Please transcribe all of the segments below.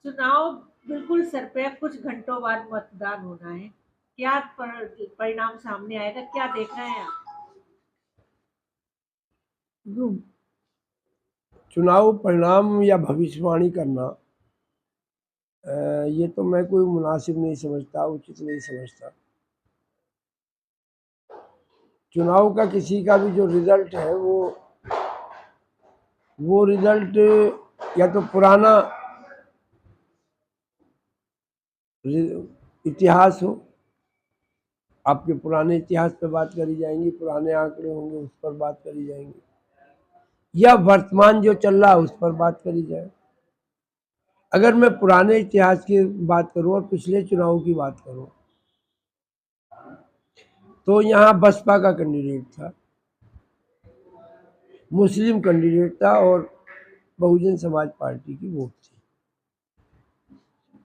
चुनाव बिल्कुल सर पे है, कुछ घंटों बाद मतदान होना है। क्या परिणाम सामने आएगा, क्या देख रहे हैं आप? जो चुनाव परिणाम या भविष्यवाणी करना, ये तो मैं कोई मुनासिब नहीं समझता, उचित नहीं समझता। चुनाव का किसी का भी जो रिजल्ट है वो रिजल्ट या तो पुराना इतिहास हो, आपके पुराने इतिहास पर बात करी जाएंगी, पुराने आंकड़े होंगे उस पर बात करी जाएंगी, या वर्तमान जो चल रहा है उस पर बात करी जाए। अगर मैं पुराने इतिहास की बात करूं और पिछले चुनाव की बात करूं, तो यहाँ बसपा का कैंडिडेट था, मुस्लिम कैंडिडेट था और बहुजन समाज पार्टी की वोट थी।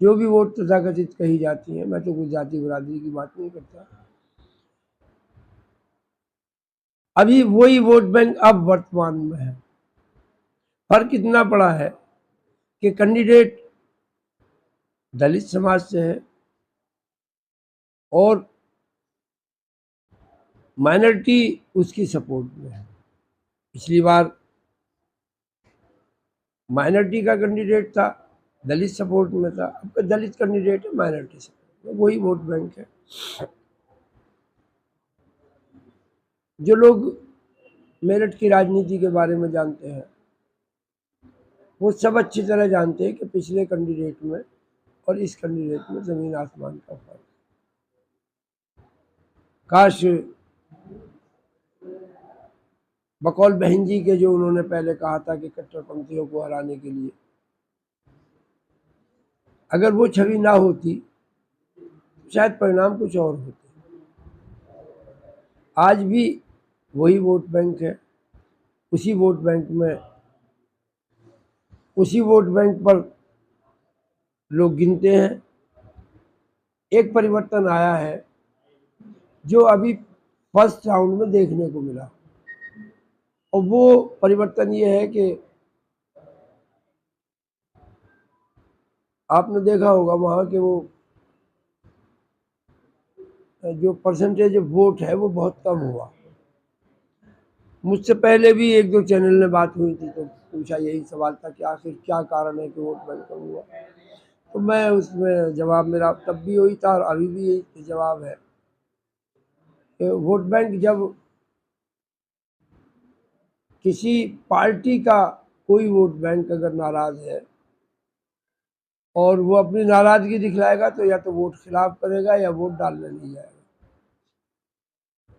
जो भी वोट तथाकथित कही जाती है, मैं तो कोई जाति बरादरी की बात नहीं करता। अभी वही वोट बैंक अब वर्तमान में है। फर्क इतना बड़ा है कि कैंडिडेट दलित समाज से है और माइनॉरिटी उसकी सपोर्ट में है। पिछली बार माइनॉरिटी का कैंडिडेट था, दलित सपोर्ट में था, अब दलित कैंडिडेट है, माइनॉरिटी सपोर्ट में, वही वोट बैंक है। जो लोग मेरठ की राजनीति के बारे में जानते हैं वो सब अच्छी तरह जानते हैं कि पिछले कैंडिडेट में और इस कैंडिडेट में जमीन आसमान का फर्क। काश बकौल बहन जी के, जो उन्होंने पहले कहा था कि कट्टरपंथियों को हराने के लिए, अगर वो छवि ना होती शायद परिणाम कुछ और होते। आज भी वही वोट बैंक है। उसी वोट बैंक में, उसी वोट बैंक पर लोग गिनते हैं। एक परिवर्तन आया है जो अभी फर्स्ट राउंड में देखने को मिला, और वो परिवर्तन ये है कि आपने देखा होगा वहाँ के वो जो परसेंटेज ऑफ वोट है वो बहुत कम हुआ। मुझसे पहले भी एक दो चैनल में बात हुई थी तो पूछा, यही सवाल था कि आखिर क्या कारण है कि वोट बैंक कम हुआ। तो मैं उसमें जवाब मेरा तब भी वही था और अभी भी यही जवाब है कि वोट बैंक जब किसी पार्टी का कोई वोट बैंक अगर नाराज है और वो अपनी नाराजगी दिखलाएगा तो या तो वोट खिलाफ करेगा या वोट डालने नहीं जाएगा।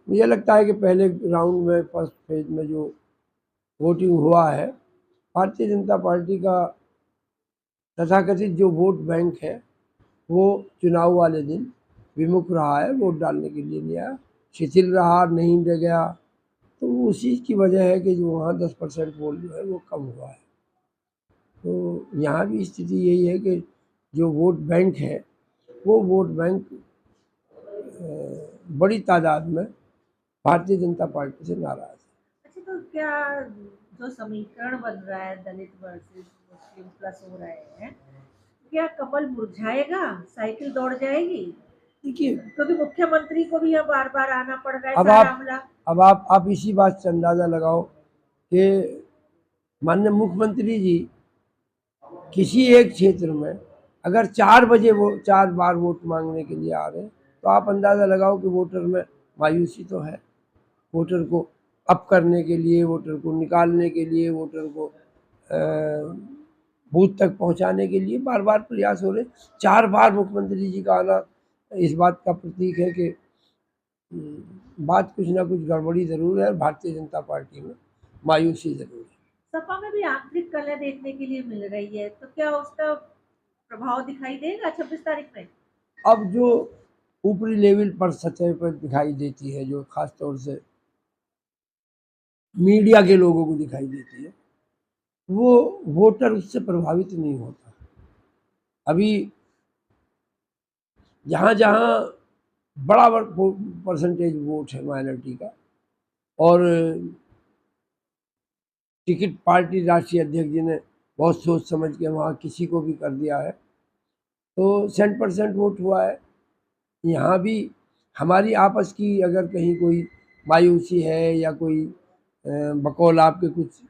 मुझे लगता है कि पहले राउंड में, फर्स्ट फेज में जो वोटिंग हुआ है, भारतीय जनता पार्टी का तथाकथित जो वोट बैंक है वो चुनाव वाले दिन विमुख रहा है, वोट डालने के लिए नहीं आया, शिथिल रहा, नहीं दे गया। तो उसी की वजह है कि जो वहाँ 10% वोट जो है वो कम हुआ है। तो यहाँ भी स्थिति यही है कि जो वोट बैंक है वो वोट बैंक बड़ी तादाद में भारतीय जनता पार्टी से नाराज है। अच्छा, तो क्या जो समीकरण बन रहा है दलित वर्सेस मुस्लिम प्लस हो रहे हैं, क्या कमल मुरझाएगा, साइकिल दौड़ जाएगी? देखिए, क्योंकि मुख्यमंत्री को भी अब बार-बार आना पड़ रहा है अब सारा आप अमला। अब आप इसी बात से अंदाजा लगाओ कि माननीय मुख्यमंत्री जी किसी एक क्षेत्र में अगर 4 बजे वो 4 बार वोट मांगने के लिए आ रहे हैं तो आप अंदाज़ा लगाओ कि वोटर में मायूसी तो है। वोटर को अप करने के लिए, वोटर को निकालने के लिए, वोटर को बूथ तक पहुंचाने के लिए बार बार प्रयास हो रहे। 4 बार मुख्यमंत्री जी का आना इस बात का प्रतीक है कि बात कुछ ना कुछ गड़बड़ी ज़रूर है, भारतीय जनता पार्टी में मायूसी ज़रूर है। सपा में भी आंतरिक कलह देखने के लिए मिल रही है, तो क्या उसका प्रभाव दिखाई देगा 26 तारीख में? अब जो ऊपरी लेवल पर सतह पर दिखाई देती है, जो खास तौर से मीडिया के लोगों को दिखाई देती है, वो वोटर उससे प्रभावित नहीं होता। अभी जहाँ जहाँ बड़ा परसेंटेज वोट है माइनॉरिटी का, और टिकट पार्टी राष्ट्रीय अध्यक्ष जी ने बहुत सोच समझ के वहाँ किसी को भी कर दिया है, तो 100% वोट हुआ है। यहाँ भी हमारी आपस की अगर कहीं कोई मायूसी है या कोई बकौल आपके कुछ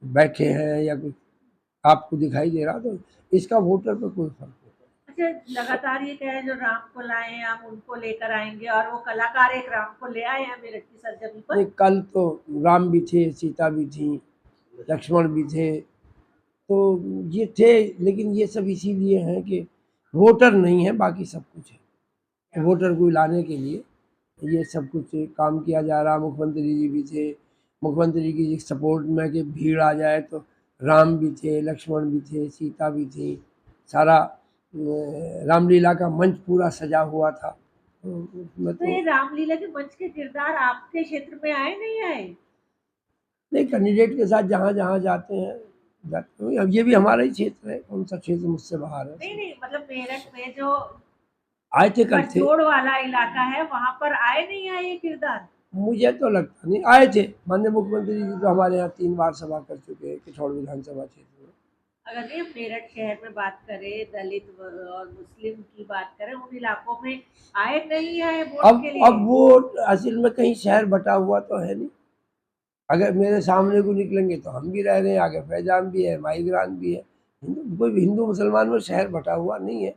बैठे हैं या कुछ आपको दिखाई दे रहा, तो इसका वोटर पर कोई फर्क नहीं अच्छा, लगातार ये कह रहे हैं जो राम को लाए हैं हम उनको लेकर आएँगे, और वो कलाकार एक राम को ले आए हैं मेरठ की सरजमीं नहीं, पर। कल तो राम भी थे, सीता भी थी, लक्ष्मण भी थे, तो ये थे, लेकिन ये सब इसीलिए हैं कि वोटर नहीं है, बाकी सब कुछ है। वोटर को लाने के लिए ये सब कुछ काम किया जा रहा। मुख्यमंत्री जी भी थे, मुख्यमंत्री की सपोर्ट में कि भीड़ आ जाए, तो राम भी थे, लक्ष्मण भी थे, सीता भी थी, सारा रामलीला का मंच पूरा सजा हुआ था। तो उसमें तो तो ये रामलीला के मंच के किरदार आपके क्षेत्र में आए, नहीं आए? नहीं, कैंडिडेट के साथ जहाँ-जहाँ जाते हैं, जाते हुए। अब ये भी हमारा ही क्षेत्र है, कौन सा क्षेत्र मुझसे बाहर है। नहीं, नहीं, मतलब मेरठ में जो आए थे, कल थे। गठजोड़ वाला इलाका है, वहाँ पर आए, नहीं आए ये किरदार? मुझे तो लगता नहीं आए थे। माननीय मुख्यमंत्री जी तो हमारे यहाँ 3 बार सभा कर चुके हैं किठौड़ विधानसभा क्षेत्र में। अगर नहीं हम मेरठ शहर में बात करें, दलित और मुस्लिम की बात करें, उन इलाकों में आए, नहीं आए वोट के लिए? अब वो असल में कहीं शहर बटा हुआ तो है नहीं। अगर मेरे सामने को निकलेंगे तो हम भी रह रहे हैं, आगे फैजान भी है, माहीग्रान भी है। कोई भी हिंदू मुसलमान में शहर बटा हुआ नहीं है।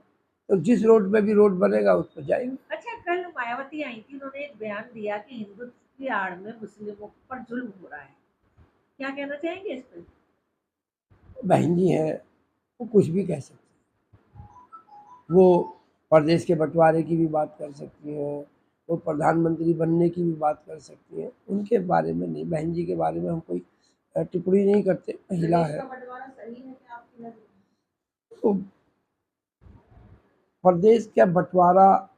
तो जिस रोड पे भी रोड बनेगा उस पर जाएंगे। अच्छा, कल मायावती आई थी, उन्होंने एक बयान दिया कि हिंदुत्व की आड़ में मुस्लिमों पर जुल्म हो रहा है। क्या कहना चाहेंगे इस पर? बहन जी हैं, वो कुछ भी कह सकते हैं। वो प्रदेश के बंटवारे की भी बात कर सकती हैं, वो प्रधानमंत्री बनने की भी बात कर सकती हैं। उनके बारे में नहीं, बहन जी के बारे में हम कोई टिप्पणी नहीं करते। महिला है। तो प्रदेश का बंटवारा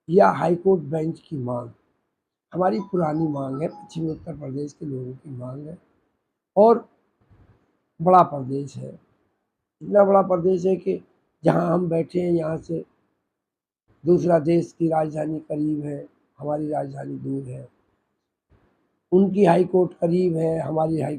या हाईकोर्ट बेंच की मांग हमारी पुरानी मांग है, पश्चिमी उत्तर प्रदेश के लोगों की मांग है। और बड़ा प्रदेश है, इतना बड़ा प्रदेश है कि जहाँ हम बैठे हैं यहाँ से दूसरा देश की राजधानी करीब है, हमारी राजधानी दूर है। उनकी हाई कोर्ट करीब है, हमारी हाई